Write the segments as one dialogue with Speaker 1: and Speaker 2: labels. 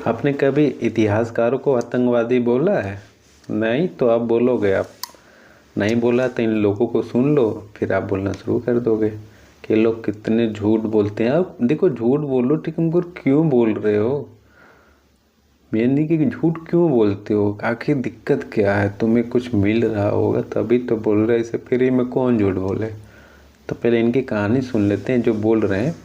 Speaker 1: आपने कभी इतिहासकारों को आतंकवादी बोला है? नहीं तो आप बोलोगे। आप नहीं बोला तो इन लोगों को सुन लो, फिर आप बोलना शुरू कर दोगे कि लोग कितने झूठ बोलते हैं। अब देखो, झूठ बोलो ठीक, हमको क्यों बोल रहे हो? ये नहीं कि झूठ क्यों बोलते हो, आखिर दिक्कत क्या है? तुम्हें कुछ मिल रहा होगा तभी तो बोल रहे। इसे फ्री में कौन झूठ बोले? तो पहले इनकी कहानी सुन लेते हैं जो बोल रहे हैं।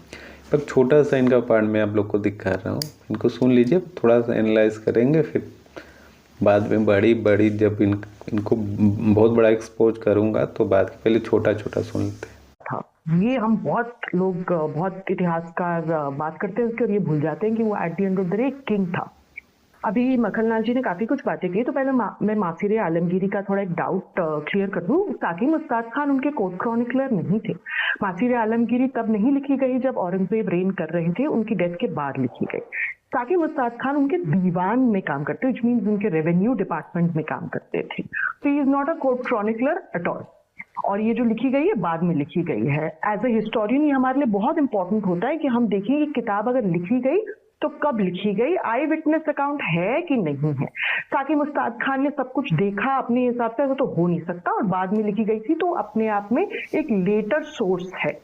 Speaker 1: पर छोटा सा इनका पार्ट मैं आप लोग को दिखा रहा हूँ, इनको सुन लीजिए, थोड़ा सा एनालाइज करेंगे, फिर बाद में बड़ी बड़ी जब इनको बहुत बड़ा एक्सपोज करूँगा तो बाद पहले छोटा छोटा सुन लेते हैं।
Speaker 2: था ये हम बहुत लोग बहुत इतिहासकार बात करते हैं उसके और ये भूल जाते हैं कि वो at the end of the day king था। अभी मक्खनलाल जी ने काफी कुछ बातें की, तो पहले मैं मासिर आलमगीरी का थोड़ा एक डाउट क्लियर कर दूं। साकिब मुस्ताद खान उनके कोर्ट क्रॉनिकलर नहीं थे। मासिर आलमगीरी तब नहीं लिखी गई जब औरंगजेब रेन कर रहे थे, उनकी डेथ के बाद लिखी गई। साकिब मुस्ताद खान उनके दीवान में काम करते, विच मीन्स उनके रेवेन्यू डिपार्टमेंट में काम करते थे। तो he is not a court chronicler at all. और ये जो लिखी गई है बाद में लिखी गई है। एज ए हिस्टोरियन ये हमारे लिए बहुत इंपॉर्टेंट होता है कि हम देखें कि किताब अगर लिखी गई तो कब लिखी गई, आई विटनेस अकाउंट है कि नहीं है। साकिब मुस्ताद खान ने सब कुछ देखा अपने हिसाब से, ऐसा तो हो नहीं सकता, और बाद में लिखी गई थी तो अपने आप में एक लेटर सोर्स है।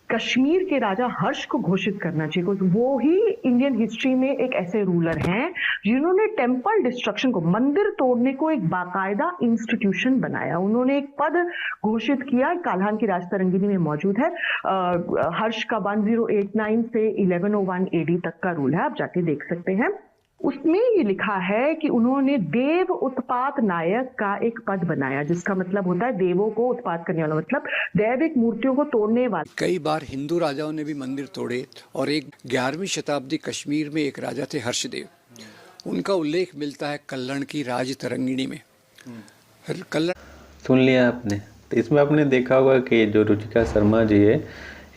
Speaker 2: कश्मीर के राजा हर्ष को घोषित करना चाहिए, क्योंकि वो ही इंडियन हिस्ट्री में एक ऐसे रूलर हैं जिन्होंने टेम्पल डिस्ट्रक्शन को, मंदिर तोड़ने को एक बाकायदा इंस्टीट्यूशन बनाया। उन्होंने एक पद घोषित किया, काल्हान की राजतरंगिणी में मौजूद है। हर्ष का 1089 से 1101 एडी तक का रूल है, आप जाके देख सकते हैं। उसमें ये लिखा है कि उन्होंने देव उत्पात नायक का एक पद बनाया, जिसका मतलब होता है देवों को उत्पात करने वाला, मतलब दैविक मूर्तियों को तोड़ने वाला।
Speaker 3: कई बार हिंदू राजाओं ने भी मंदिर तोड़े, और एक 11वीं शताब्दी कश्मीर में एक राजा थे हर्षदेव, उनका उल्लेख मिलता है कल्हण की राज तरंगिणी में। कल्हण
Speaker 1: सुन लिया आपने। तो इसमें आपने देखा होगा कि जो रुचिका शर्मा जी है,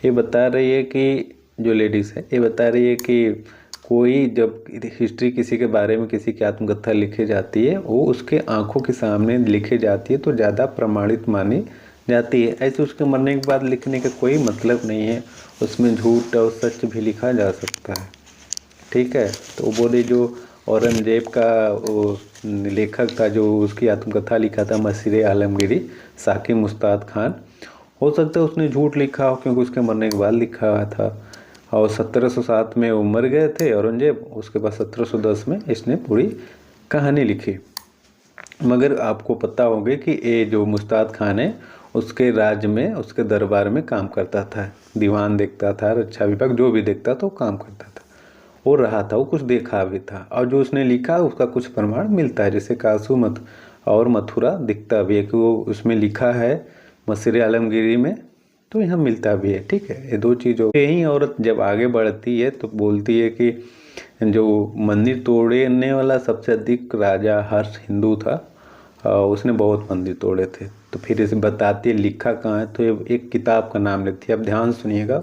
Speaker 1: ये बता रही है कि जो लेडीज़ है ये बता रही है कि कोई जब हिस्ट्री किसी के बारे में, किसी की आत्मकथा लिखी जाती है, वो उसके आंखों के सामने लिखी जाती है तो ज़्यादा प्रमाणित मानी जाती है। ऐसे उसके मरने के बाद लिखने का कोई मतलब नहीं है, उसमें झूठ और सच भी लिखा जा सकता है। ठीक है, तो वो बोले जो औरंगजेब का वो लेखक था जो उसकी आत्मकथा लिखा था मासिर आलमगीरी, साकिब मुस्ताद खान, हो सकता है उसने झूठ लिखा हो क्योंकि उसके मरने के बाद लिखा हुआ था। और 1707 में वो मर गए थे औरंगजेब, उसके बाद 1710 में इसने पूरी कहानी लिखी। मगर आपको पता होगा कि ये जो मुस्ताद खान है उसके राज्य में, उसके दरबार में काम करता था, दीवान देखता था, रक्षा विभाग जो भी देखता था वो काम करता था, वो रहा था, वो कुछ देखा भी था। और जो उसने लिखा उसका कुछ प्रमाण मिलता है, जैसे कासू मत और मथुरा दिखता भी है कि वो उसमें लिखा है मासिर आलमगीरी में, तो यहाँ मिलता भी है। ठीक है, ये दो चीज़ों। यही औरत जब आगे बढ़ती है तो बोलती है कि जो मंदिर तोड़ने वाला सबसे अधिक राजा हर्ष हिंदू था, उसने बहुत मंदिर तोड़े थे। तो फिर इसे बताती है लिखा कहाँ है, तो ये एक किताब का नाम लेती है, अब ध्यान सुनिएगा।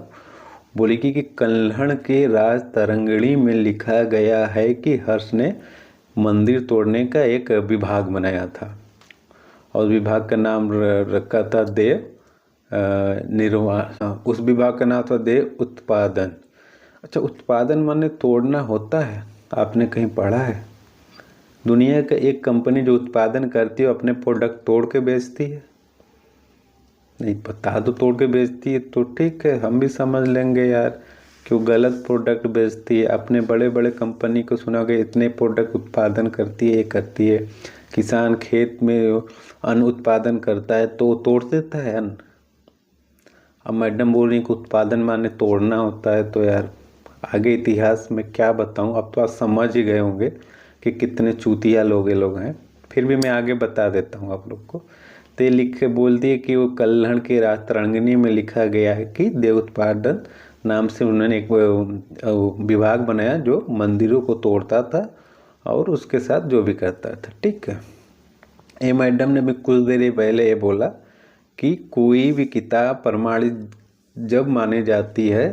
Speaker 1: बोलेगी कि कल्हण के राज तरंगिणी में लिखा गया है कि हर्ष ने मंदिर तोड़ने का एक विभाग बनाया था, और विभाग का नाम रखा था देव निर्वाण। उस विभाग का नाम था देव उत्पादन। अच्छा, उत्पादन माने तोड़ना होता है? आपने कहीं पढ़ा है? दुनिया का एक कंपनी जो उत्पादन करती है अपने प्रोडक्ट तोड़ के बेचती है? नहीं पता, तो तोड़ के बेचती है तो ठीक है, हम भी समझ लेंगे यार क्यों गलत प्रोडक्ट बेचती है। अपने बड़े बड़े कंपनी को सुना गया इतने प्रोडक्ट उत्पादन करती है, ये करती है। किसान खेत में अन्न उत्पादन करता है तो तोड़ देता है अन्न। अब मैडम बोल रही कि उत्पादन माने तोड़ना होता है, तो यार आगे इतिहास में क्या बताऊं, अब तो आप समझ ही गए होंगे कि कितने चूतिया लोग ये लोग हैं। फिर भी मैं आगे बता देता हूं आप लोग को। तो ये लिख के बोल दिए कि वो कल्हण के राज तरंगिणी में लिखा गया है कि देव उत्पादन नाम से उन्होंने एक विभाग बनाया जो मंदिरों को तोड़ता था और उसके साथ जो भी करता था। ठीक है, ये मैडम ने भी कुछ देर पहले ये बोला कि कोई भी किताब प्रमाणित जब मानी जाती है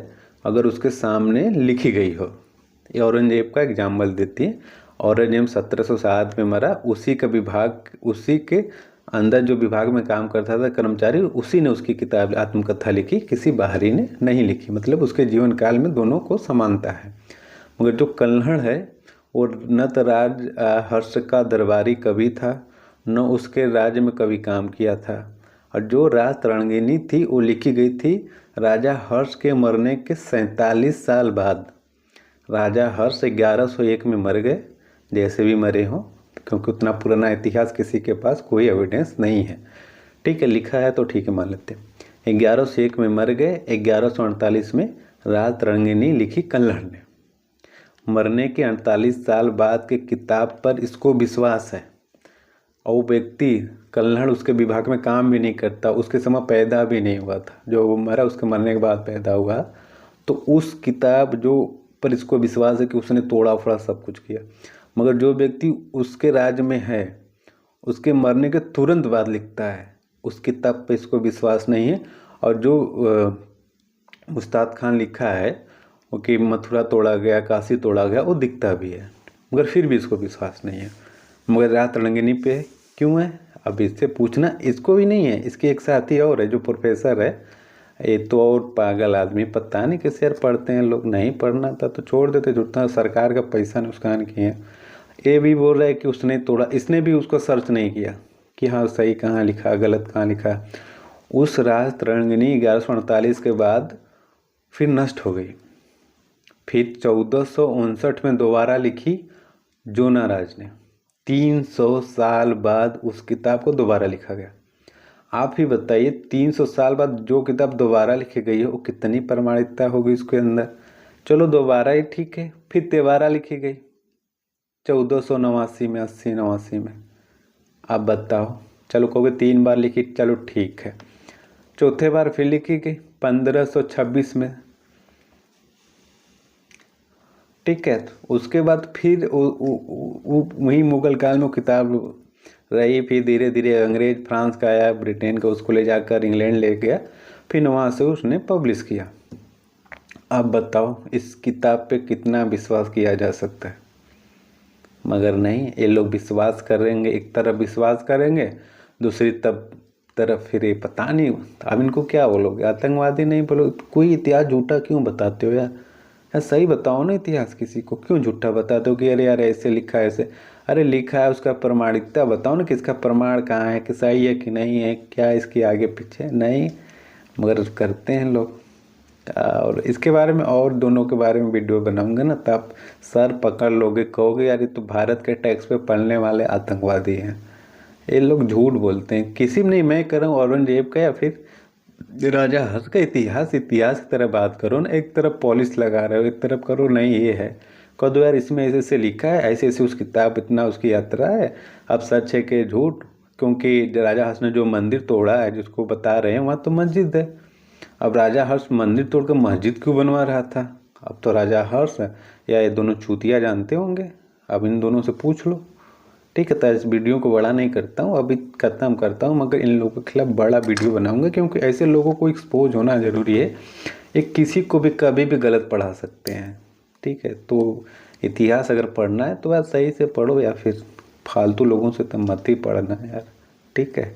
Speaker 1: अगर उसके सामने लिखी गई हो। ये औरंगजेब का एग्जाम्पल देती है। औरंगजेब 1707 में मरा, उसी का विभाग, उसी के अंदर जो विभाग में काम करता था कर्मचारी, उसी ने उसकी किताब आत्मकथा लिखी, किसी बाहरी ने नहीं लिखी। मतलब उसके जीवन काल में दोनों को समानता है। मगर जो कल्हड़ है वो न तो राज हर्ष का दरबारी कवि था, न उसके राज्य में कभी काम किया था। और जो राज तरंगिणी थी वो लिखी गई थी राजा हर्ष के मरने के 47 साल बाद। राजा हर्ष 1101 में मर गए, जैसे भी मरे हों, क्योंकि उतना पुराना इतिहास किसी के पास कोई एविडेंस नहीं है। ठीक है, लिखा है तो ठीक है, मान लेते हैं। 1101 में मर गए, 1148 में राज तरंगिणी लिखी कल्हड़ ने। मरने के 48 साल बाद के किताब पर इसको विश्वास है। और वो व्यक्ति कल्हड़ उसके विभाग में काम भी नहीं करता, उसके समय पैदा भी नहीं हुआ था, जो वो मरा उसके मरने के बाद पैदा हुआ। तो उस किताब जो पर इसको विश्वास है कि उसने तोड़ा फोड़ा सब कुछ किया। मगर जो व्यक्ति उसके राज्य में है, उसके मरने के तुरंत बाद लिखता है, उस किताब पे इसको विश्वास नहीं है। और जो मुस्ताद खान लिखा है वो कि मथुरा तोड़ा गया, काशी तोड़ा गया, वो दिखता भी है, मगर फिर भी इसको विश्वास नहीं है। मगर राज तरंगिणी पे क्यों है? अब इससे पूछना, इसको भी नहीं है। इसके एक साथी और है जो प्रोफेसर है, ये तो और पागल आदमी, पता नहीं कैसे यार पढ़ते हैं लोग। नहीं पढ़ना था तो छोड़ देते, जुटना सरकार का पैसा नुकसान किए। ये भी बोल रहा है कि उसने तोड़ा, इसने भी उसको सर्च नहीं किया कि हाँ सही कहाँ लिखा, गलत कहाँ लिखा। उस राज तरंगिणी 1148 के बाद फिर नष्ट हो गई। फिर 1459 में दोबारा लिखी जोना राज ने। 300 साल बाद उस किताब को दोबारा लिखा गया। आप ही बताइए, 300 साल बाद जो किताब दोबारा लिखी गई है वो कितनी प्रमाणिकता होगी उसके अंदर। चलो दोबारा ही ठीक है, फिर तिबारा लिखी गई 1489 में, 89 में। आप बताओ, चलो कहोगे 3 बार लिखी, चलो ठीक है। चौथे बार फिर लिखी गई 1526 में। ठीक है, उसके बाद फिर वही मुगल काल में किताब रही। फिर धीरे धीरे अंग्रेज फ्रांस का आया, ब्रिटेन का, उसको ले जाकर इंग्लैंड ले गया, फिर वहाँ से उसने पब्लिश किया। अब बताओ इस किताब पे कितना विश्वास किया जा सकता है? मगर नहीं, ये लोग विश्वास करेंगे, एक तरफ विश्वास करेंगे, दूसरी तरफ फिर ये पता नहीं। अब इनको क्या बोलोगे, आतंकवादी नहीं बोलोगे? कोई इतिहास झूठा क्यों बताते हो यार? सही बताओ ना इतिहास, किसी को क्यों झूठा बताते हो कि अरे यार ऐसे लिखा है ऐसे? अरे लिखा है, उसका प्रमाणिकता बताओ ना, किसका प्रमाण कहाँ है, कि सही है कि नहीं है, क्या इसके आगे पीछे नहीं। मगर करते हैं लोग। और इसके बारे में और दोनों के बारे में वीडियो बनाऊंगा ना, तब सर पकड़ लोगे, कहोगे यार ये तो भारत के टैक्स पे पढ़ने वाले आतंकवादी हैं। ये लोग झूठ बोलते हैं। किसी में नहीं, मैं कर रहा हूँ औरंगजेब का या फिर राजा हर्ष का इतिहास की तरह बात करो ना। एक तरफ पॉलिश लगा रहे हो, एक तरफ करो नहीं ये है, कह दो यार इसमें ऐसे ऐसे लिखा है, ऐसे ऐसे उस किताब इतना उसकी यात्रा है। अब सच है कि झूठ? क्योंकि राजा हर्ष ने जो मंदिर तोड़ा है, जिसको बता रहे हैं, वहाँ तो मस्जिद है। अब राजा हर्ष मंदिर तोड़कर मस्जिद क्यों बनवा रहा था? अब तो राजा हर्ष या ये दोनों चूतिया जानते होंगे, अब इन दोनों से पूछ लो। ठीक है, तो इस वीडियो को बड़ा नहीं करता हूँ, अभी ख़त्म करता हूँ। मगर इन लोगों के खिलाफ बड़ा वीडियो बनाऊंगा, क्योंकि ऐसे लोगों को एक्सपोज होना ज़रूरी है। एक किसी को भी कभी भी गलत पढ़ा सकते हैं। ठीक है, तो इतिहास अगर पढ़ना है तो बात सही से पढ़ो, या फिर फालतू लोगों से तो मत ही पढ़ना यार। ठीक है।